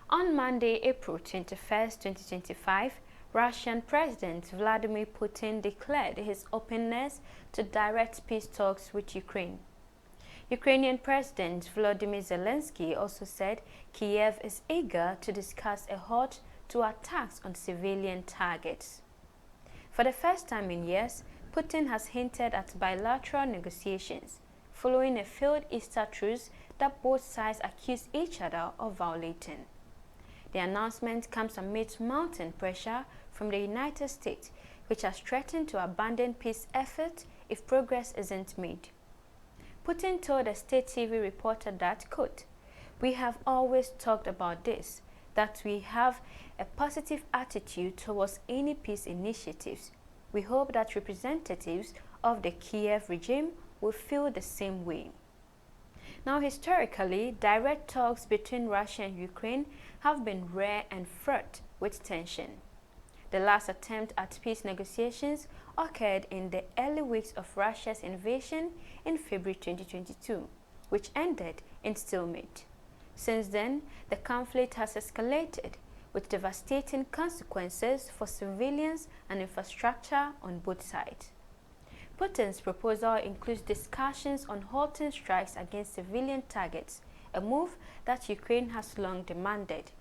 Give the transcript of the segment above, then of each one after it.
On Monday, April 21st, 2025, Russian President Vladimir Putin declared his openness to direct peace talks with Ukraine. Ukrainian President Volodymyr Zelensky also said Kiev is eager to discuss a halt to attacks on civilian targets. For the first time in years, Putin has hinted at bilateral negotiations, following a failed Easter truce that both sides accused each other of violating. The announcement comes amid mounting pressure from the United States, which has threatened to abandon peace efforts if progress isn't made. Putin told a state TV reporter that, quote, "We have always talked about this, that we have a positive attitude towards any peace initiatives. We hope that representatives of the Kiev regime will feel the same way." Now, historically, direct talks between Russia and Ukraine have been rare and fraught with tension. The last attempt at peace negotiations occurred in the early weeks of Russia's invasion in February 2022, which ended in stalemate. Since then, the conflict has escalated, with devastating consequences for civilians and infrastructure on both sides. Putin's proposal includes discussions on halting strikes against civilian targets, a move that Ukraine has long demanded.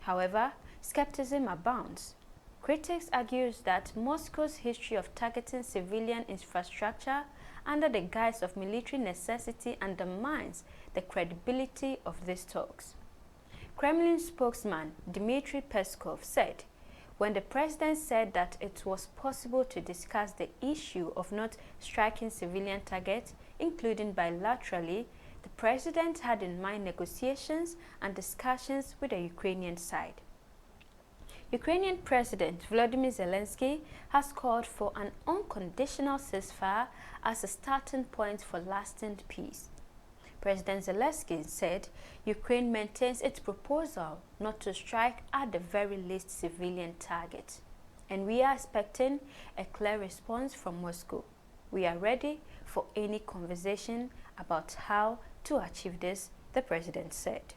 However, skepticism abounds. Critics argue that Moscow's history of targeting civilian infrastructure under the guise of military necessity undermines the credibility of these talks. Kremlin spokesman Dmitry Peskov said, when the president said that it was possible to discuss the issue of not striking civilian targets, including bilaterally, the president had in mind negotiations and discussions with the Ukrainian side. Ukrainian President Volodymyr Zelensky has called for an unconditional ceasefire as a starting point for lasting peace. President Zelensky said Ukraine maintains its proposal not to strike at the very least civilian targets, and we are expecting a clear response from Moscow. We are ready for any conversation about how to achieve this, the president said.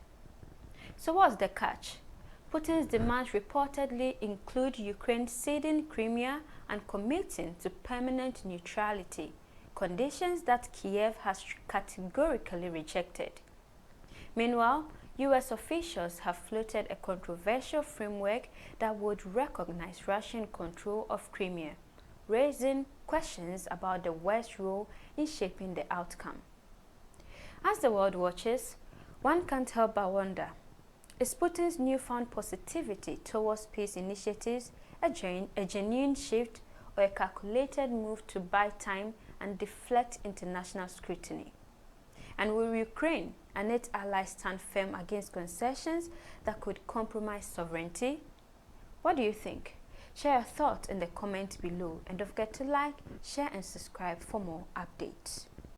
So what's the catch? Putin's demands reportedly include Ukraine ceding Crimea and committing to permanent neutrality, conditions that Kiev has categorically rejected. Meanwhile, U.S. officials have floated a controversial framework that would recognize Russian control of Crimea, raising questions about the West's role in shaping the outcome. As the world watches, one can't help but wonder, is Putin's newfound positivity towards peace initiatives a genuine shift or a calculated move to buy time and deflect international scrutiny? And will Ukraine and its allies stand firm against concessions that could compromise sovereignty? What do you think? Share your thoughts in the comments below, and don't forget to like, share and subscribe for more updates.